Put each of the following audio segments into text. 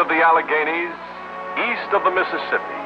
of the Alleghenies, east of the Mississippi,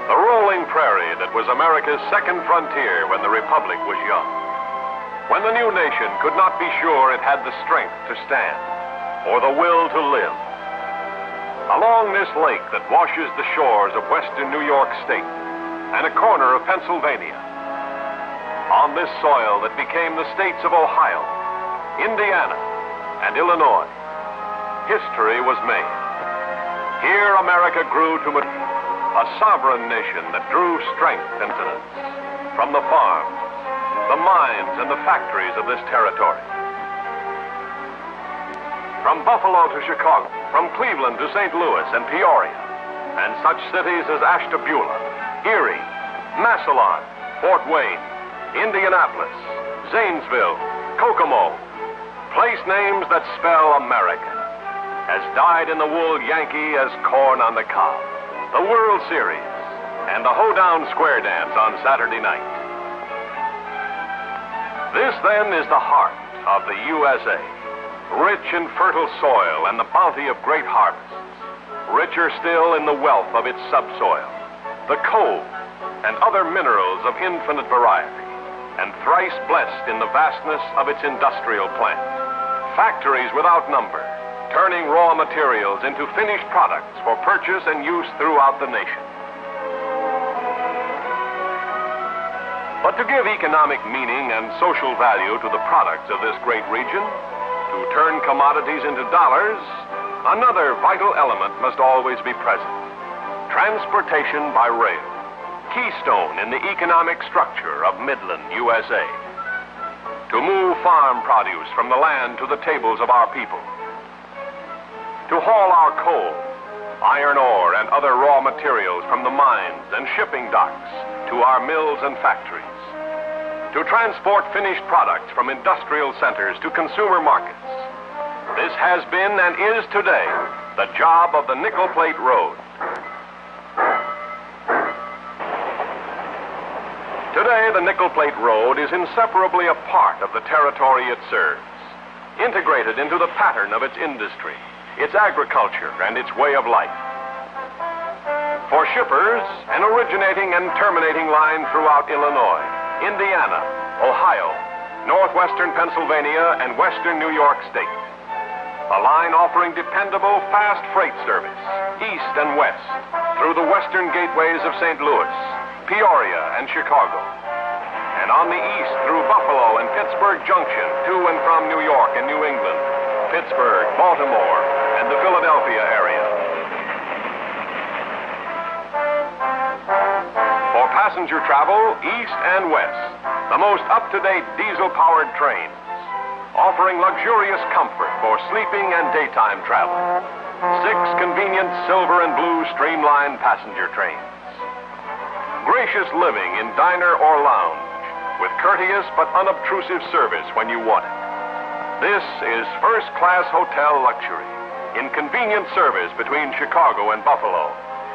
the rolling prairie that was America's second frontier when the Republic was young, when the new nation could not be sure it had the strength to stand or the will to live. Along this lake that washes the shores of western New York State and a corner of Pennsylvania, on this soil that became the states of Ohio, Indiana, and Illinois, history was made. Here America grew to a sovereign nation that drew strength and sustenance from the farms, the mines, and the factories of this territory. From Buffalo to Chicago, from Cleveland to St. Louis and Peoria, and such cities as Ashtabula, Erie, Massillon, Fort Wayne, Indianapolis, Zanesville, Kokomo, place names that spell America, as dyed-in-the-wool Yankee as corn on the cob, the World Series, and the hoedown square dance on Saturday night. This, then, is the heart of the USA, rich in fertile soil and the bounty of great harvests, richer still in the wealth of its subsoil, the coal and other minerals of infinite variety, and thrice blessed in the vastness of its industrial plant. Factories without number, turning raw materials into finished products for purchase and use throughout the nation. But to give economic meaning and social value to the products of this great region, to turn commodities into dollars, another vital element must always be present: transportation by rail, keystone in the economic structure of Midland, USA. To move farm produce from the land to the tables of our people. To haul our coal, iron ore, and other raw materials from the mines and shipping docks to our mills and factories. To transport finished products from industrial centers to consumer markets. This has been and is today the job of the Nickel Plate Road. Today, the Nickel Plate Road is inseparably a part of the territory it serves, integrated into the pattern of its industry, its agriculture, and its way of life. For shippers, an originating and terminating line throughout Illinois, Indiana, Ohio, northwestern Pennsylvania, and western New York State. A line offering dependable, fast freight service, east and west, through the western gateways of St. Louis, Peoria, and Chicago, and on the east through Buffalo and Pittsburgh Junction to and from New York and New England, Pittsburgh, Baltimore, and the Philadelphia area. For passenger travel, east and west, the most up-to-date diesel-powered trains, offering luxurious comfort for sleeping and daytime travel. 6 convenient silver and blue streamlined passenger trains. Gracious living in diner or lounge, with courteous but unobtrusive service when you want it. This is first-class hotel luxury, in convenient service between Chicago and Buffalo,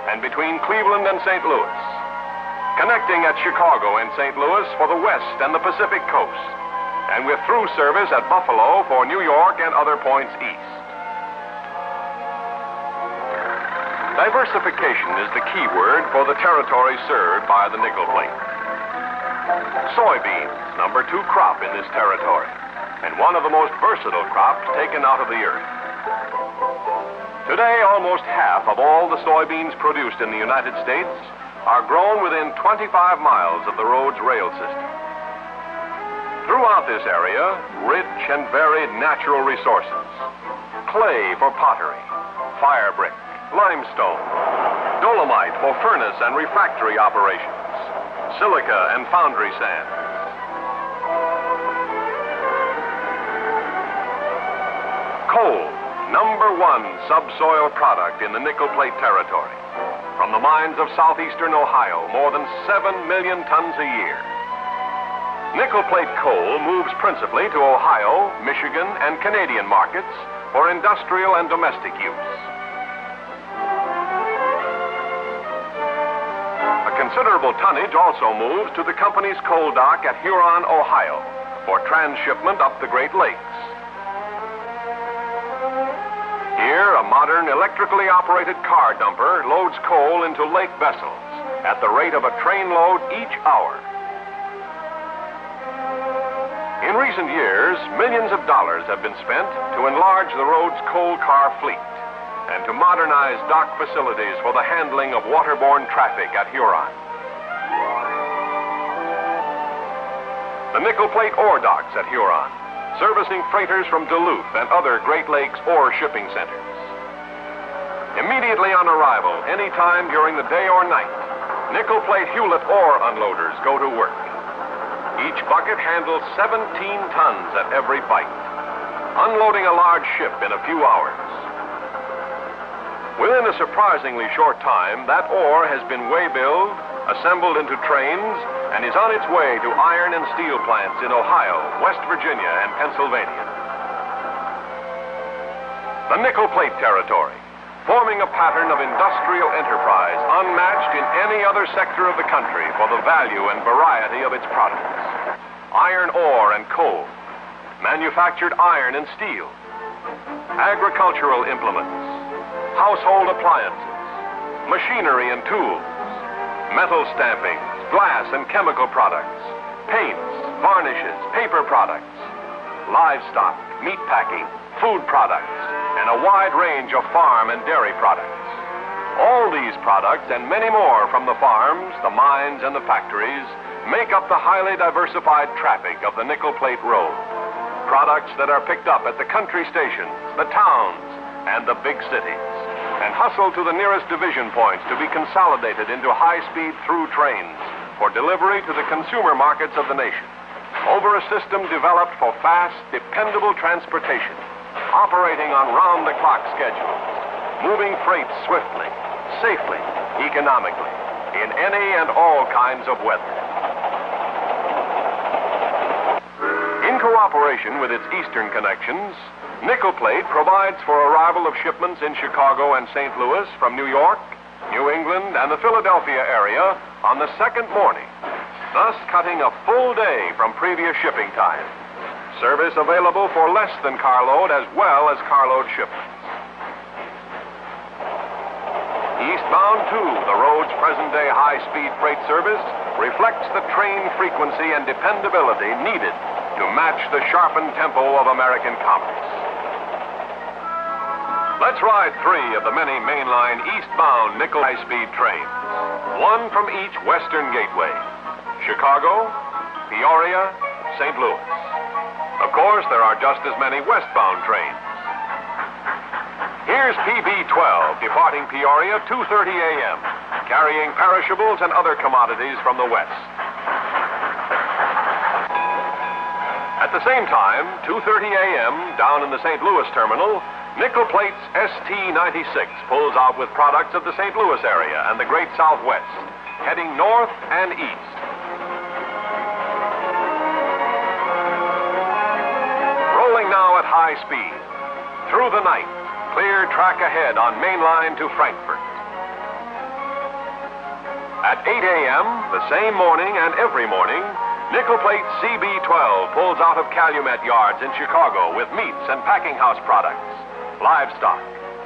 and between Cleveland and St. Louis. Connecting at Chicago and St. Louis for the West and the Pacific Coast, and with through service at Buffalo for New York and other points east. Diversification is the key word for the territory served by the Nickel Plate. Soybeans, number 2 crop in this territory, and one of the most versatile crops taken out of the earth. Today, almost half of all the soybeans produced in the United States are grown within 25 miles of the road's rail system. Throughout this area, rich and varied natural resources: clay for pottery, fire brick, limestone, dolomite for furnace and refractory operations, silica and foundry sand. Coal, number 1 subsoil product in the Nickel Plate territory. From the mines of southeastern Ohio, more than 7 million tons a year. Nickel Plate coal moves principally to Ohio, Michigan, and Canadian markets for industrial and domestic use. Considerable tonnage also moves to the company's coal dock at Huron, Ohio, for transshipment up the Great Lakes. Here, a modern electrically operated car dumper loads coal into lake vessels at the rate of a train load each hour. In recent years, millions of dollars have been spent to enlarge the road's coal car fleet and to modernize dock facilities for the handling of waterborne traffic at Huron. The nickel plate ore docks at Huron, servicing freighters from Duluth and other Great Lakes ore shipping centers. Immediately on arrival, any time during the day or night, nickel plate Hewlett ore unloaders go to work. Each bucket handles 17 tons at every bite, unloading a large ship in a few hours. Within a surprisingly short time, that ore has been way-billed, assembled into trains, and is on its way to iron and steel plants in Ohio, West Virginia, and Pennsylvania. The nickel plate territory, forming a pattern of industrial enterprise unmatched in any other sector of the country for the value and variety of its products. Iron ore and coal, manufactured iron and steel, agricultural implements, household appliances, machinery and tools, metal stamping, glass and chemical products, paints, varnishes, paper products, livestock, meat packing, food products, and a wide range of farm and dairy products. All these products and many more from the farms, the mines, and the factories make up the highly diversified traffic of the nickel plate road. Products that are picked up at the country stations, the towns, and the big cities, and hustled to the nearest division points to be consolidated into high-speed through trains for delivery to the consumer markets of the nation, over a system developed for fast, dependable transportation, operating on round-the-clock schedules, moving freight swiftly, safely, economically, in any and all kinds of weather. In cooperation with its eastern connections, Nickel Plate provides for arrival of shipments in Chicago and St. Louis from New York, New England, and the Philadelphia area on the second morning, thus cutting a full day from previous shipping time. Service available for less than carload as well as carload shipments. Eastbound, too, the road's present-day high-speed freight service reflects the train frequency and dependability needed to match the sharpened tempo of American commerce. Let's ride 3 of the many mainline eastbound nickel high-speed trains, one from each western gateway: Chicago, Peoria, St. Louis. Of course, there are just as many westbound trains. Here's PB-12 departing Peoria 2:30 a.m., carrying perishables and other commodities from the west. At the same time, 2:30 a.m., down in the St. Louis terminal, Nickel Plate's ST-96 pulls out with products of the St. Louis area and the Great Southwest, heading north and east. Rolling now at high speed, through the night, clear track ahead on main line to Frankfort. At 8 a.m., the same morning and every morning, Nickel Plate CB-12 pulls out of Calumet yards in Chicago with meats and packing house products, livestock,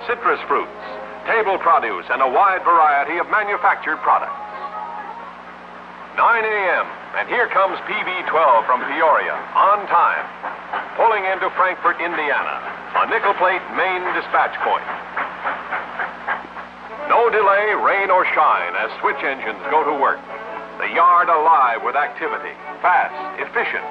citrus fruits, table produce, and a wide variety of manufactured products. 9 a.m., and here comes PB-12 from Peoria, on time, pulling into Frankfort, Indiana, a Nickel Plate main dispatch point. No delay, rain or shine, as switch engines go to work. The yard alive with activity, fast, efficient.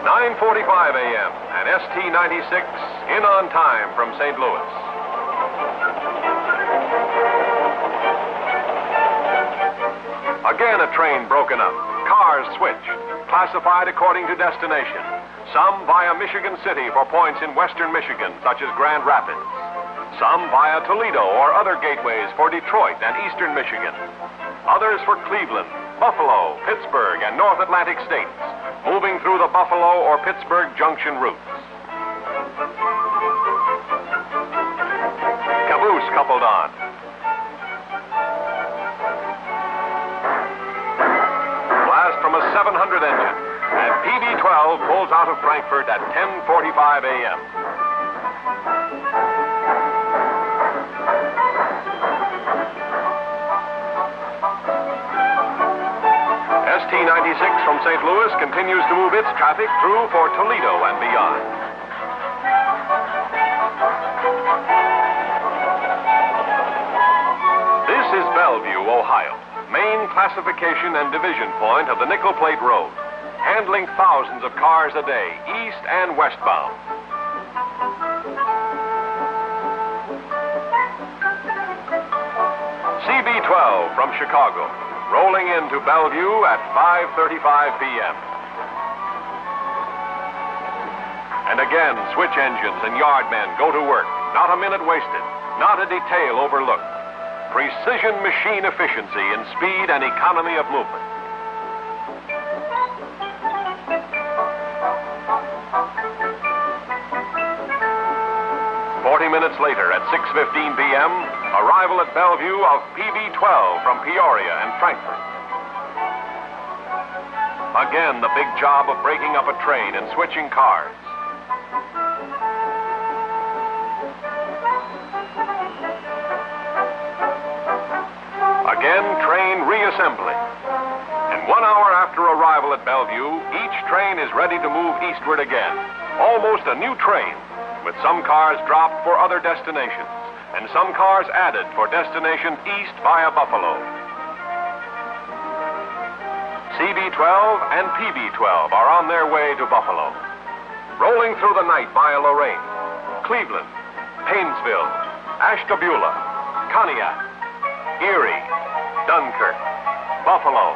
9:45 a.m., and ST-96 in on time from St. Louis. Again, a train broken up, cars switched, classified according to destination. Some via Michigan City for points in western Michigan, such as Grand Rapids. Some via Toledo or other gateways for Detroit and eastern Michigan. Others for Cleveland, Buffalo, Pittsburgh, and North Atlantic states, moving through the Buffalo or Pittsburgh Junction routes. Caboose coupled on. Blast from a 700 engine, and PB-12 pulls out of Frankfurt at 10:45 a.m. ST-96 from St. Louis continues to move its traffic through for Toledo and beyond. This is Bellevue, Ohio, main classification and division point of the Nickel Plate Road, handling thousands of cars a day, east and westbound. CB-12 from Chicago, rolling into Bellevue at 5:35 p.m. And again, switch engines and yard men go to work. Not a minute wasted, not a detail overlooked. Precision machine efficiency in speed and economy of movement. Minutes later, at 6:15 p.m., arrival at Bellevue of PB-12 from Peoria and Frankfurt. Again, the big job of breaking up a train and switching cars. Again, train reassembly. And 1 hour after arrival at Bellevue, each train is ready to move eastward again. Almost a new train, with some cars dropped for other destinations, and some cars added for destinations east via Buffalo. CB-12 and PB-12 are on their way to Buffalo. Rolling through the night via Lorraine, Cleveland, Painesville, Ashtabula, Conneaut, Erie, Dunkirk, Buffalo.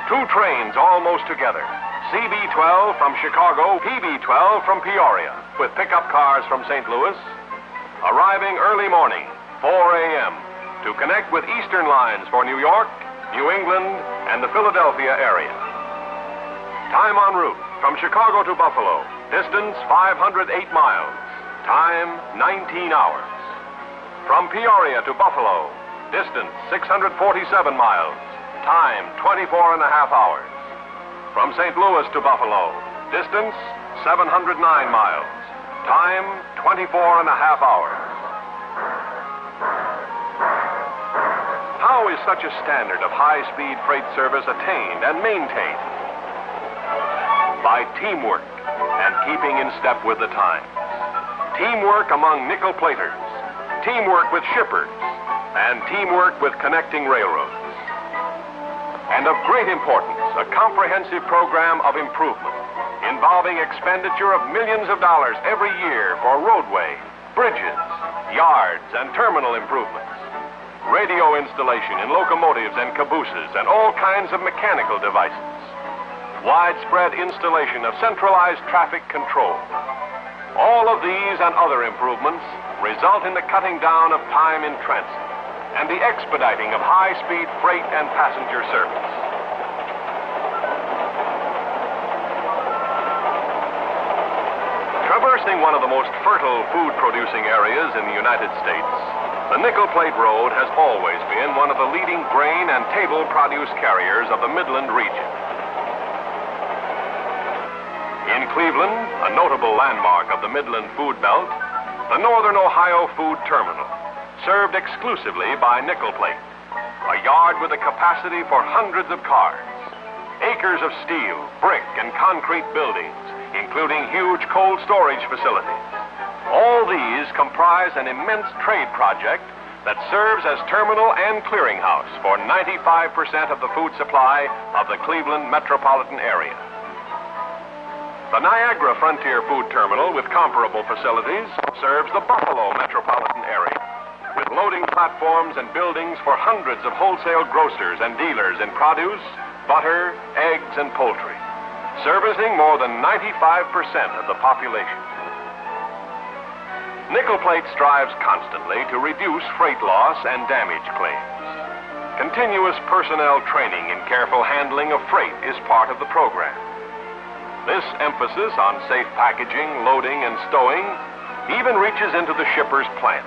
Two trains almost together. CB-12 from Chicago, PB-12 from Peoria, with pickup cars from St. Louis, arriving early morning, 4 a.m., to connect with eastern lines for New York, New England, and the Philadelphia area. Time en route from Chicago to Buffalo, distance 508 miles, time 19 hours. From Peoria to Buffalo, distance 647 miles, time 24 and a half hours. From St. Louis to Buffalo, distance 709 miles, time 24 and a half hours. How is such a standard of high-speed freight service attained and maintained? By teamwork and keeping in step with the times. Teamwork among nickel platers, teamwork with shippers, and teamwork with connecting railroads. And of great importance, a comprehensive program of improvement involving expenditure of millions of dollars every year for roadway, bridges, yards, and terminal improvements. Radio installation in locomotives and cabooses and all kinds of mechanical devices. Widespread installation of centralized traffic control. All of these and other improvements result in the cutting down of time in transit and the expediting of high-speed freight and passenger service. Traversing one of the most fertile food-producing areas in the United States, the Nickel Plate Road has always been one of the leading grain and table produce carriers of the Midland region. In Cleveland, a notable landmark of the Midland food belt, the Northern Ohio Food Terminal, served exclusively by nickel plate, a yard with a capacity for hundreds of cars, acres of steel, brick, and concrete buildings, including huge cold storage facilities. All these comprise an immense trade project that serves as terminal and clearinghouse for 95% of the food supply of the Cleveland metropolitan area. The Niagara Frontier Food Terminal, with comparable facilities, serves the Buffalo metropolitan area, with loading platforms and buildings for hundreds of wholesale grocers and dealers in produce, butter, eggs, and poultry, servicing more than 95% of the population. Nickel Plate strives constantly to reduce freight loss and damage claims. Continuous personnel training in careful handling of freight is part of the program. This emphasis on safe packaging, loading, and stowing even reaches into the shipper's plant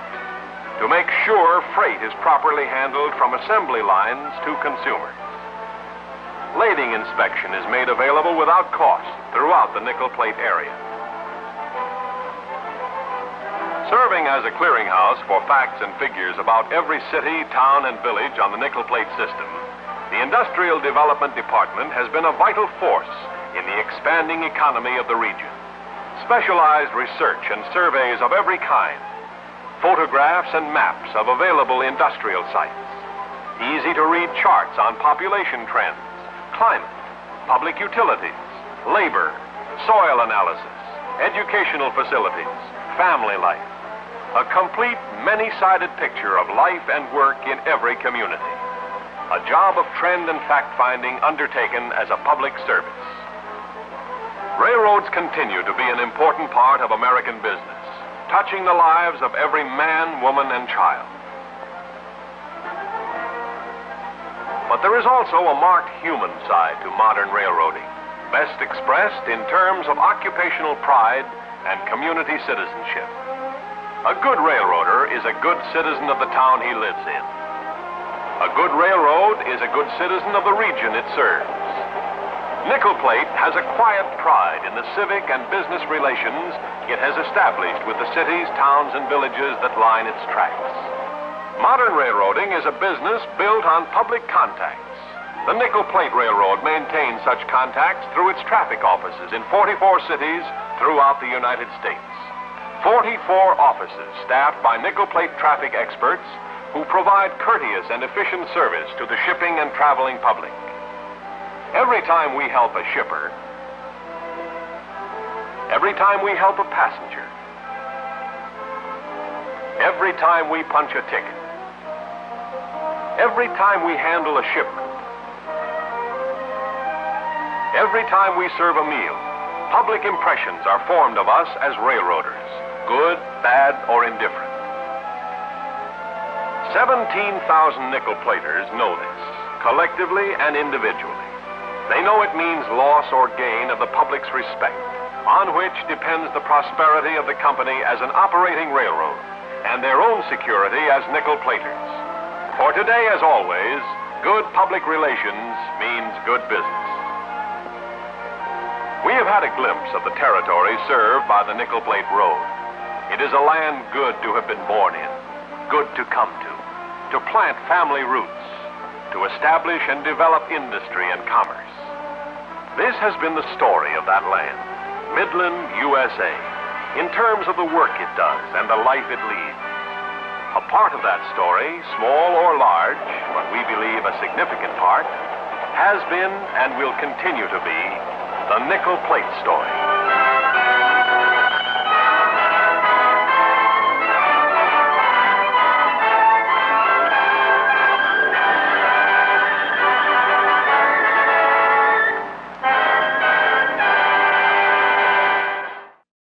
to make sure freight is properly handled from assembly lines to consumers. Lading inspection is made available without cost throughout the nickel plate area. Serving as a clearinghouse for facts and figures about every city, town, and village on the nickel plate system, the Industrial Development Department has been a vital force in the expanding economy of the region. Specialized research and surveys of every kind, photographs and maps of available industrial sites, easy-to-read charts on population trends, climate, public utilities, labor, soil analysis, educational facilities, family life. A complete, many-sided picture of life and work in every community. A job of trend and fact-finding undertaken as a public service. Railroads continue to be an important part of American business, touching the lives of every man, woman, and child. But there is also a marked human side to modern railroading, best expressed in terms of occupational pride and community citizenship. A good railroader is a good citizen of the town he lives in. A good railroad is a good citizen of the region it serves. Nickel Plate has a quiet pride in the civic and business relations it has established with the cities, towns, and villages that line its tracks. Modern railroading is a business built on public contacts. The Nickel Plate Railroad maintains such contacts through its traffic offices in 44 cities throughout the United States. 44 offices staffed by nickel plate traffic experts who provide courteous and efficient service to the shipping and traveling public. Every time we help a shipper, every time we help a passenger, every time we punch a ticket, every time we handle a shipment, every time we serve a meal, public impressions are formed of us as railroaders. Good, bad, or indifferent. 17,000 nickel platers know this, collectively and individually. They know it means loss or gain of the public's respect, on which depends the prosperity of the company as an operating railroad, and their own security as nickel platers. For today, as always, good public relations means good business. We have had a glimpse of the territory served by the Nickel Plate Road. It is a land good to have been born in, good to come to plant family roots, to establish and develop industry and commerce. This has been the story of that land, Midland, USA, in terms of the work it does and the life it leads. A part of that story, small or large, but we believe a significant part, has been and will continue to be the Nickel Plate story.